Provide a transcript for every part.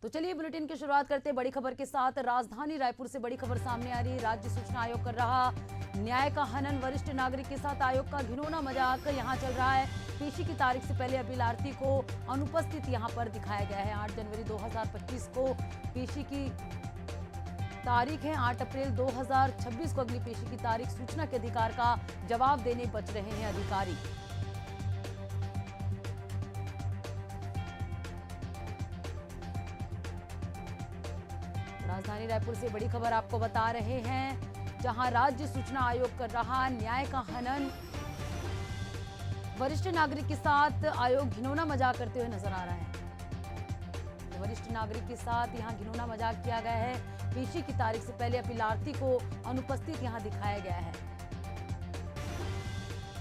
तो चलिए बुलेटिन की शुरुआत करते हैं बड़ी खबर के साथ। राजधानी रायपुर से बड़ी खबर सामने आ रही है। राज्य सूचना आयोग कर रहा न्याय का हनन, वरिष्ठ नागरिक के साथ आयोग का घिनौना मजाक यहां चल रहा है। पेशी की तारीख से पहले अपीलार्थी को अनुपस्थित यहां पर दिखाया गया है। 8 जनवरी 2025 को पेशी की तारीख है। 8 अप्रैल 2026 को अगली पेशी की तारीख। सूचना के अधिकार का जवाब देने बच रहे हैं अधिकारी। राजधानी रायपुर से बड़ी खबर आपको बता रहे हैं, जहां राज्य सूचना आयोग कर रहा न्याय का हनन, वरिष्ठ नागरिक के साथ आयोग घिनौना मजाक करते हुए नजर आ रहा है। वरिष्ठ नागरिक के साथ यहां घिनौना मजाक किया गया है। पेशी की तारीख से पहले अपीलार्थी को अनुपस्थित यहां दिखाया गया है।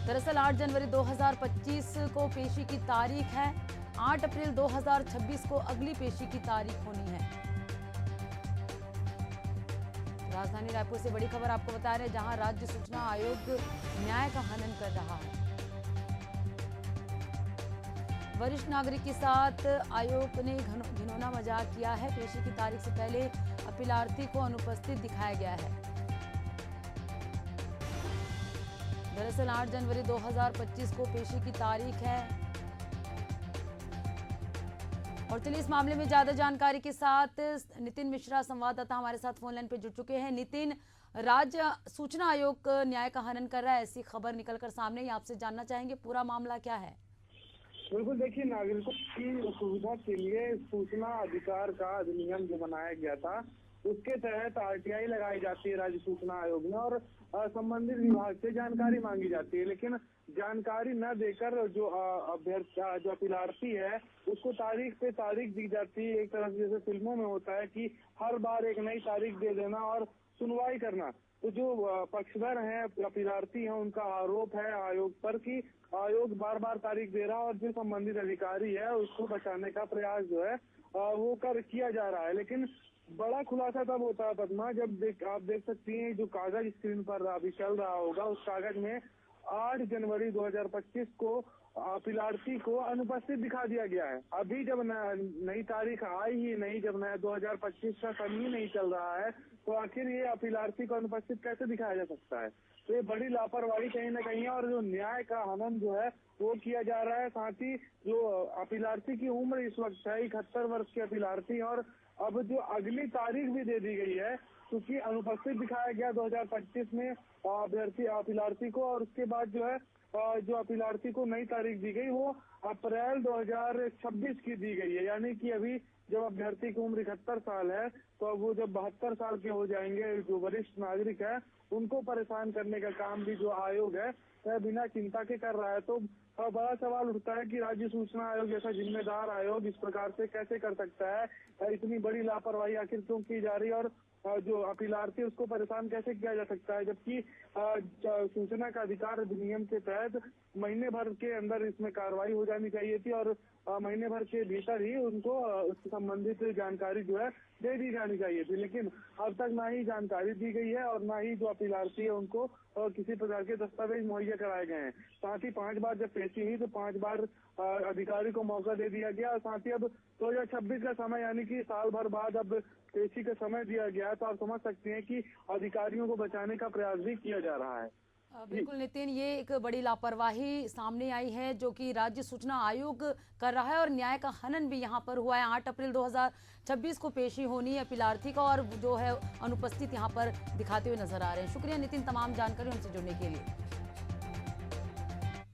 दरअसल 8 जनवरी 2025 को पेशी की तारीख है। 8 अप्रैल 2026 को अगली पेशी की तारीख होनी है। राजधानी रायपुर से बड़ी खबर आपको बता रहे हैं, जहां राज्य सूचना आयोग न्याय का हनन कर रहा है। वरिष्ठ नागरिक के साथ आयोग ने घिनौना मजाक किया है। पेशी की तारीख से पहले अपीलार्थी को अनुपस्थित दिखाया गया है। दरअसल 8 जनवरी 2025 को पेशी की तारीख है। और चलिए इस मामले में ज्यादा जानकारी के साथ नितिन मिश्रा संवाददाता हमारे साथ फोन लाइन पे जुड़ चुके हैं। नितिन, राज्य सूचना आयोग न्याय का हनन कर रहा है, ऐसी खबर निकलकर सामने ही, आपसे जानना चाहेंगे पूरा मामला क्या है? बिल्कुल, देखिए, नागरिकों की सुविधा के लिए सूचना अधिकार का अधिनियम जो बनाया गया था, उसके तहत आरटीआई लगाई जाती है राज्य सूचना आयोग में और संबंधित विभाग से जानकारी मांगी जाती है। लेकिन जानकारी न देकर जो अभ्यर्थी जो अपीलार्थी है उसको तारीख पे तारीख दी जाती है। एक तरह से जैसे फिल्मों में होता है कि हर बार एक नई तारीख दे देना और सुनवाई करना। तो जो पक्षधर हैं, अपीलार्थी हैं, उनका आरोप है आयोग पर कि आयोग बार बार तारीख दे रहा है और जो संबंधित अधिकारी है उसको बचाने का प्रयास जो है वो किया जा रहा है। लेकिन बड़ा खुलासा तब होता है पद्मा, जब आप देख सकती हैं जो कागज स्क्रीन पर अभी चल रहा होगा, उस कागज में 8 जनवरी 2025 को अपीलार्थी को अनुपस्थित दिखा दिया गया है। अभी जब नई तारीख आई ही नहीं, जब नया 2025 का सम ही नहीं चल रहा है, तो आखिर ये अपीलार्थी को अनुपस्थित कैसे दिखाया जा सकता है? तो ये बड़ी लापरवाही कहीं ना कहीं है और जो न्याय का हनन जो है वो किया जा रहा है। साथ ही जो अपीलार्थी की उम्र इस वक्त है 71 वर्ष के अपीलार्थी, और अब जो अगली तारीख भी दे दी गई है, क्योंकि अनुपस्थित दिखाया गया 2025 में अपीलार्थी को, और उसके बाद जो है जो अपीलार्थी को नई तारीख दी गई वो अप्रैल 2026 की दी गई है। यानी कि अभी जब अभ्यर्थी की उम्र 71 साल है, तो अब वो जब 72 साल के हो जाएंगे, जो वरिष्ठ नागरिक है उनको परेशान करने का काम भी जो आयोग है वह बिना चिंता के कर रहा है। तो बड़ा सवाल उठता है कि राज्य सूचना आयोग जैसा जिम्मेदार आयोग इस प्रकार से कैसे कर सकता है? इतनी बड़ी लापरवाही आखिर क्यों की जा रही है और जो अपीलार्थी उसको परेशान कैसे किया जा सकता है? जबकि सूचना का अधिकार अधिनियम के तहत महीने भर के अंदर इसमें कार्रवाई हो जानी चाहिए थी और महीने भर के भीतर ही उनको संबंधित जानकारी जो है दे दी जानी चाहिए थी। लेकिन अब तक ना ही जानकारी दी गई है और ना ही जो अपीलार्थी है उनको किसी प्रकार के दस्तावेज मुहैया कराए गए हैं। साथ ही 5 बार जब पेशी हुई तो 5 बार अधिकारी को मौका दे दिया गया और साथ ही अब 2026 का समय, यानी कि साल भर बाद अब पेशी का समय दिया गया है। तो आप समझ सकते हैं कि अधिकारियों को बचाने का प्रयास भी किया जा रहा है। बिल्कुल नितिन, ये एक बड़ी लापरवाही सामने आई है जो कि राज्य सूचना आयोग कर रहा है और न्याय का हनन भी यहाँ पर हुआ है। 8 अप्रैल 2026 को पेशी होनी है अपीलार्थी का और जो है अनुपस्थित यहाँ पर दिखाते हुए नजर आ रहे हैं। शुक्रिया नितिन तमाम जानकारी हमसे जुड़ने के लिए।